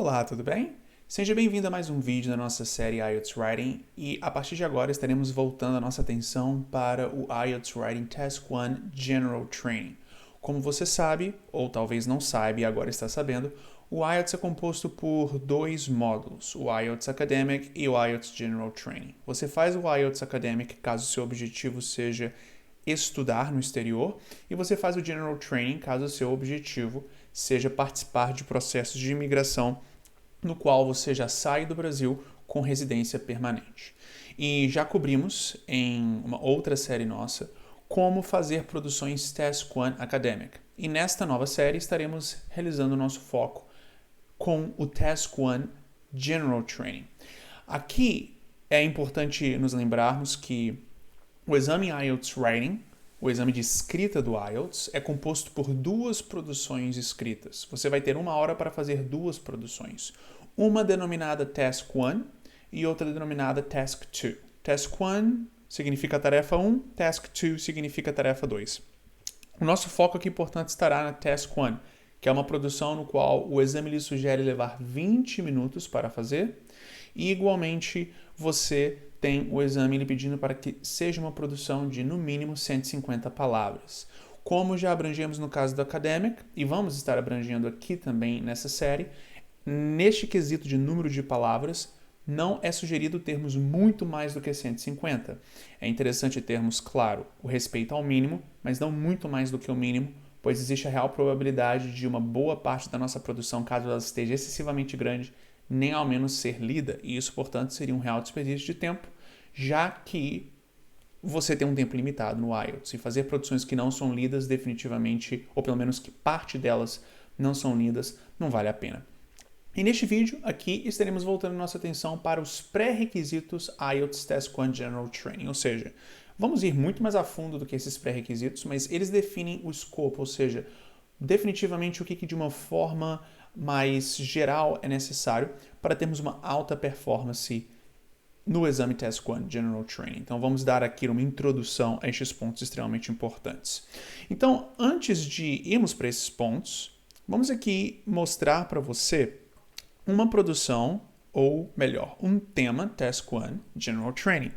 Olá, tudo bem? Seja bem-vindo a mais um vídeo da nossa série IELTS Writing e a partir de agora estaremos voltando a nossa atenção para o IELTS Writing Task 1 General Training. Como você sabe, ou talvez não saiba e agora está sabendo, o IELTS é composto por dois módulos, o IELTS Academic e o IELTS General Training. Você faz o IELTS Academic caso seu objetivo seja estudar no exterior e você faz o General Training caso seu objetivo seja participar de processos de imigração no qual você já sai do Brasil com residência permanente. E já cobrimos em uma outra série nossa como fazer produções Task 1 Academic. E nesta nova série estaremos realizando o nosso foco com o Task 1 General Training. Aqui é importante nos lembrarmos que o exame IELTS Writing, o exame de escrita do IELTS, é composto por duas produções escritas. Você vai ter 1 hora para fazer duas produções. Uma denominada Task 1 e outra denominada Task 2. Task 1 significa tarefa 1, Task 2 significa tarefa 2. O nosso foco aqui, portanto, estará na Task 1, que é uma produção no qual o exame lhe sugere levar 20 minutos para fazer e, igualmente, você tem o exame lhe pedindo para que seja uma produção de, no mínimo, 150 palavras. Como já abrangemos no caso do Academic, e vamos estar abrangendo aqui também nessa série, neste quesito de número de palavras, não é sugerido termos muito mais do que 150. É interessante termos, claro, o respeito ao mínimo, mas não muito mais do que o mínimo, pois existe a real probabilidade de uma boa parte da nossa produção, caso ela esteja excessivamente grande, nem ao menos ser lida, e isso, portanto, seria um real desperdício de tempo, já que você tem um tempo limitado no IELTS, e fazer produções que não são lidas definitivamente, ou pelo menos que parte delas não são lidas, não vale a pena. E neste vídeo aqui estaremos voltando nossa atenção para os pré-requisitos IELTS Task 1 General Training, ou seja, vamos ir muito mais a fundo do que esses pré-requisitos, mas eles definem o escopo, ou seja, definitivamente o que de uma forma mais geral é necessário para termos uma alta performance no exame Task 1 General Training. Então vamos dar aqui uma introdução a estes pontos extremamente importantes. Então, antes de irmos para esses pontos, vamos aqui mostrar para você uma produção, ou melhor, um tema Task 1 General Training.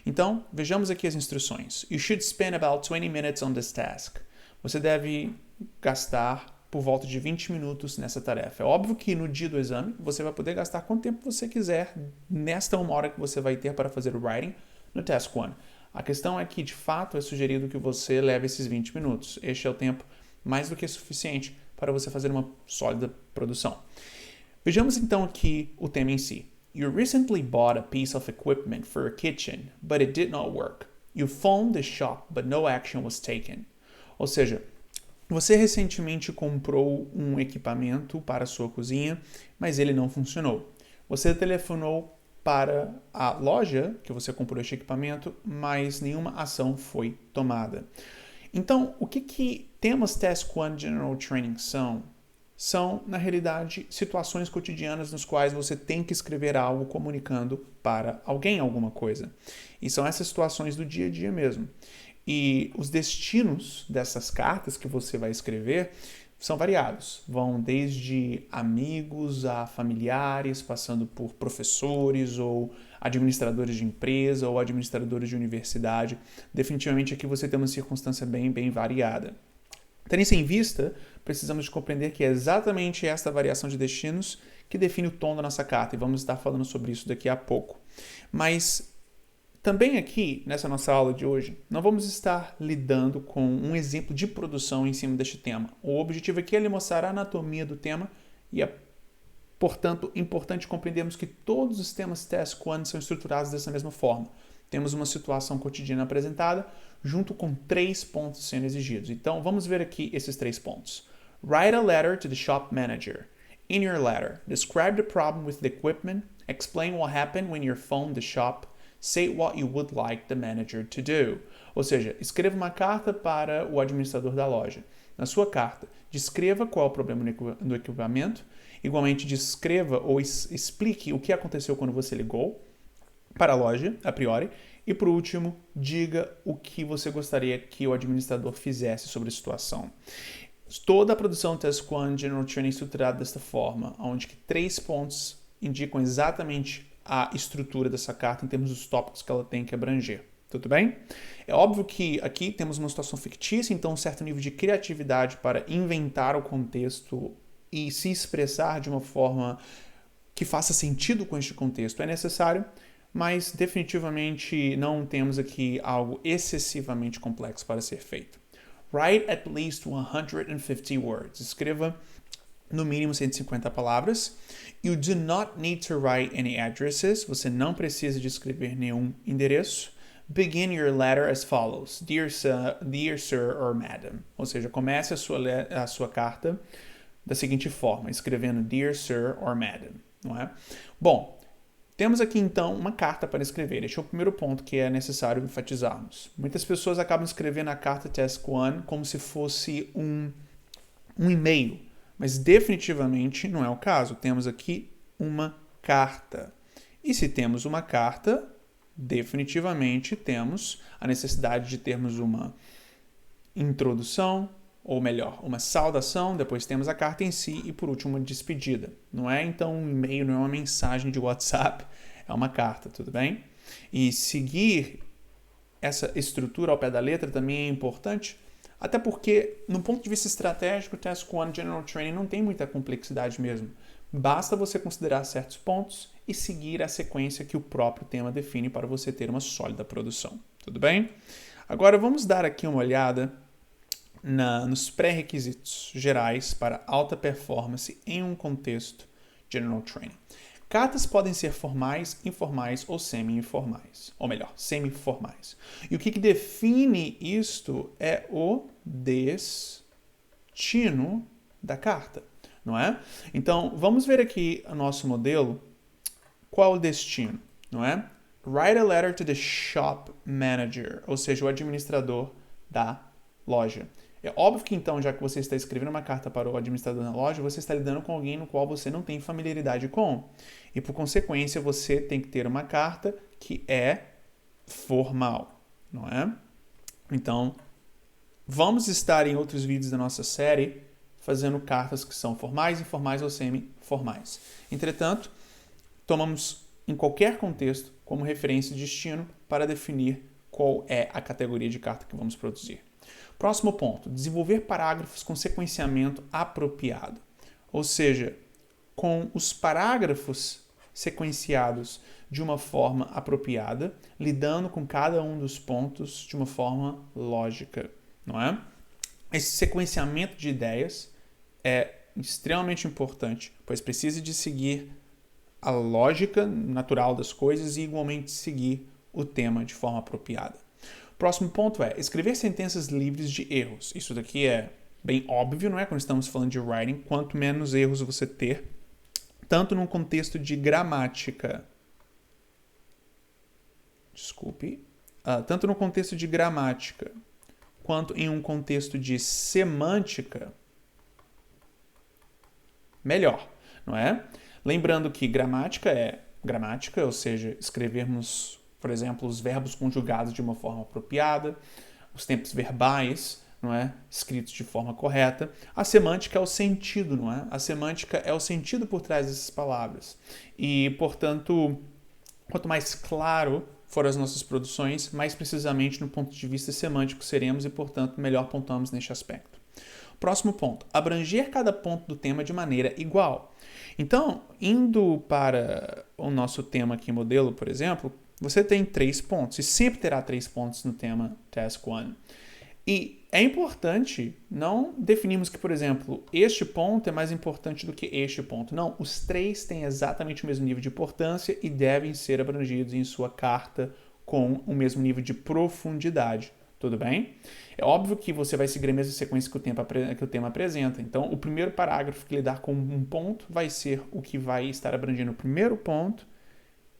Então, vejamos aqui as instruções. You should spend about 20 minutes on this task. Você deve gastar por volta de 20 minutos nessa tarefa. É óbvio que no dia do exame você vai poder gastar quanto tempo você quiser nesta 1 hora que você vai ter para fazer o writing no Task 1. A questão é que, de fato, é sugerido que você leve esses 20 minutos. Este é o tempo mais do que suficiente para você fazer uma sólida produção. Vejamos então aqui o tema em si. You recently bought a piece of equipment for a kitchen, but it did not work. You phoned the shop, but no action was taken. Ou seja, você recentemente comprou um equipamento para a sua cozinha, mas ele não funcionou. Você telefonou para a loja que você comprou este equipamento, mas nenhuma ação foi tomada. Então, o que temas Task 1 General Training são? São, na realidade, situações cotidianas nas quais você tem que escrever algo comunicando para alguém alguma coisa. E são essas situações do dia a dia mesmo. E os destinos dessas cartas que você vai escrever são variados. Vão desde amigos a familiares, passando por professores ou administradores de empresa ou administradores de universidade. Definitivamente aqui você tem uma circunstância bem variada. Tendo isso em vista, precisamos de compreender que é exatamente esta variação de destinos que define o tom da nossa carta, e vamos estar falando sobre isso daqui a pouco. Mas também aqui, nessa nossa aula de hoje, não vamos estar lidando com um exemplo de produção em cima deste tema. O objetivo aqui é lhe mostrar a anatomia do tema e é, portanto, importante compreendermos que todos os temas Task 1 são estruturados dessa mesma forma. Temos uma situação cotidiana apresentada, junto com 3 pontos sendo exigidos. Então, vamos ver aqui esses 3 pontos. Write a letter to the shop manager. In your letter, describe the problem with the equipment, explain what happened when you phoned the shop, say what you would like the manager to do. Ou seja, escreva uma carta para o administrador da loja. Na sua carta, descreva qual é o problema do equipamento, igualmente descreva ou explique o que aconteceu quando você ligou para a loja, a priori, e por último, diga o que você gostaria que o administrador fizesse sobre a situação. Toda a produção Task 1 General Training é estruturada desta forma, onde que 3 pontos indicam exatamente a estrutura dessa carta em termos dos tópicos que ela tem que abranger. Tudo bem? É óbvio que aqui temos uma situação fictícia, então um certo nível de criatividade para inventar o contexto e se expressar de uma forma que faça sentido com este contexto é necessário, mas definitivamente não temos aqui algo excessivamente complexo para ser feito. Write at least 150 words. Escreva no mínimo 150 palavras. You do not need to write any addresses. Você não precisa de escrever nenhum endereço. Begin your letter as follows. Dear sir or madam. Ou seja, comece a sua carta da seguinte forma, escrevendo Dear Sir or Madam, não é? Bom, temos aqui então uma carta para escrever. Este é o primeiro ponto que é necessário enfatizarmos. Muitas pessoas acabam escrevendo a carta Task 1 como se fosse um e-mail, mas definitivamente não é o caso. Temos aqui uma carta. E se temos uma carta, definitivamente temos a necessidade de termos uma introdução, ou melhor, uma saudação, depois temos a carta em si e por último uma despedida. Não é então um e-mail, não é uma mensagem de WhatsApp, é uma carta, tudo bem? E seguir essa estrutura ao pé da letra também é importante, até porque, no ponto de vista estratégico, o Task 1 General Training não tem muita complexidade mesmo. Basta você considerar certos pontos e seguir a sequência que o próprio tema define para você ter uma sólida produção. Tudo bem? Agora vamos dar aqui uma olhada nos pré-requisitos gerais para alta performance em um contexto General Training. Cartas podem ser formais, informais ou semi-informais. Ou melhor, semi-formais. E o que define isto é o destino da carta, não é? Então, vamos ver aqui o nosso modelo. Qual é o destino, não é? Write a letter to the shop manager, ou seja, o administrador da loja. É óbvio que então, já que você está escrevendo uma carta para o administrador da loja, você está lidando com alguém no qual você não tem familiaridade com. E por consequência, você tem que ter uma carta que é formal, não é? Então, vamos estar em outros vídeos da nossa série fazendo cartas que são formais, informais ou semi-formais. Entretanto, tomamos em qualquer contexto como referência destino para definir qual é a categoria de carta que vamos produzir. Próximo ponto, desenvolver parágrafos com sequenciamento apropriado. Ou seja, com os parágrafos sequenciados de uma forma apropriada, lidando com cada um dos pontos de uma forma lógica, não é? Esse sequenciamento de ideias é extremamente importante, pois precisa de seguir a lógica natural das coisas e igualmente seguir o tema de forma apropriada. Próximo ponto é escrever sentenças livres de erros. Isso daqui é bem óbvio, não é? Quando estamos falando de writing, quanto menos erros você ter, tanto num contexto de gramática. Tanto no contexto de gramática, quanto em um contexto de semântica, melhor, não é? Lembrando que gramática é gramática, ou seja, escrevermos, por exemplo, os verbos conjugados de uma forma apropriada, os tempos verbais, não é? Escritos de forma correta. A semântica é o sentido, não é? A semântica é o sentido por trás dessas palavras. E, portanto, quanto mais claro for as nossas produções, mais precisamente no ponto de vista semântico seremos e, portanto, melhor pontuamos neste aspecto. Próximo ponto, abranger cada ponto do tema de maneira igual. Então, indo para o nosso tema aqui, modelo, por exemplo, você tem 3 pontos e sempre terá 3 pontos no tema Task 1. E é importante não definirmos que, por exemplo, este ponto é mais importante do que este ponto. Não, os 3 têm exatamente o mesmo nível de importância e devem ser abrangidos em sua carta com o mesmo nível de profundidade. Tudo bem? É óbvio que você vai seguir a mesma sequência que o tema apresenta. Então, o primeiro parágrafo que lidar com um ponto vai ser o que vai estar abrangendo o primeiro ponto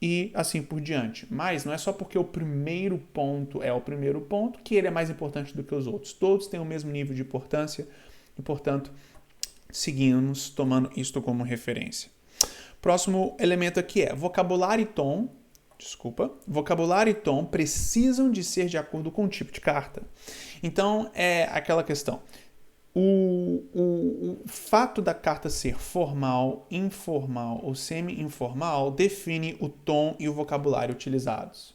e assim por diante. Mas não é só porque o primeiro ponto é o primeiro ponto que ele é mais importante do que os outros. Todos têm o mesmo nível de importância e, portanto, seguimos tomando isto como referência. Próximo elemento aqui é vocabulário e tom. Vocabulário e tom precisam de ser de acordo com o tipo de carta. Então, é aquela questão. O fato da carta ser formal, informal ou semi-informal define o tom e o vocabulário utilizados.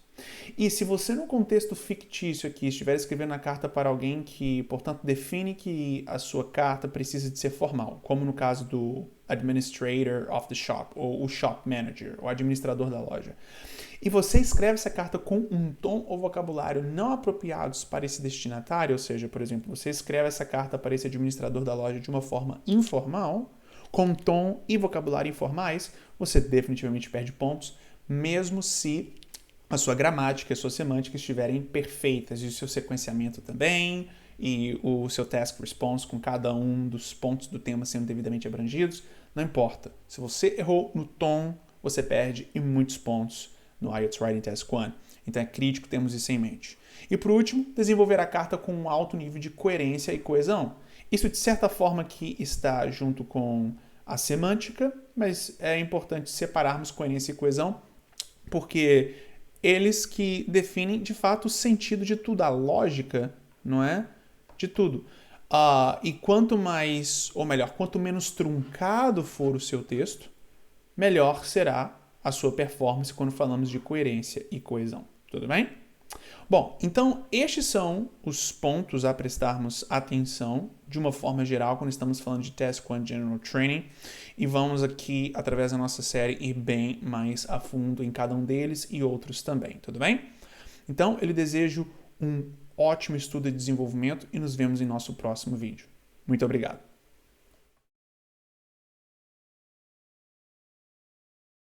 E se você, no contexto fictício aqui, estiver escrevendo a carta para alguém que, portanto, define que a sua carta precisa de ser formal, como no caso do administrator of the shop, ou o shop manager, o administrador da loja, e você escreve essa carta com um tom ou vocabulário não apropriados para esse destinatário, ou seja, por exemplo, você escreve essa carta para esse administrador da loja de uma forma informal, com tom e vocabulário informais, você definitivamente perde pontos, mesmo se a sua gramática e a sua semântica estiverem perfeitas, e o seu sequenciamento também, e o seu task response com cada um dos pontos do tema sendo devidamente abrangidos, não importa. Se você errou no tom, você perde e muitos pontos no IELTS Writing Task 1. Então é crítico termos isso em mente. E por último, desenvolver a carta com um alto nível de coerência e coesão. Isso de certa forma que está junto com a semântica, mas é importante separarmos coerência e coesão, porque eles que definem de fato o sentido de tudo, a lógica, não é? De tudo. E quanto mais, ou melhor, quanto menos truncado for o seu texto, melhor será a sua performance quando falamos de coerência e coesão. Tudo bem? Bom, então estes são os pontos a prestarmos atenção de uma forma geral quando estamos falando de Task 1 General Training, e vamos aqui, através da nossa série, ir bem mais a fundo em cada um deles e outros também, tudo bem? Então, eu lhe desejo um ótimo estudo e desenvolvimento e nos vemos em nosso próximo vídeo. Muito obrigado!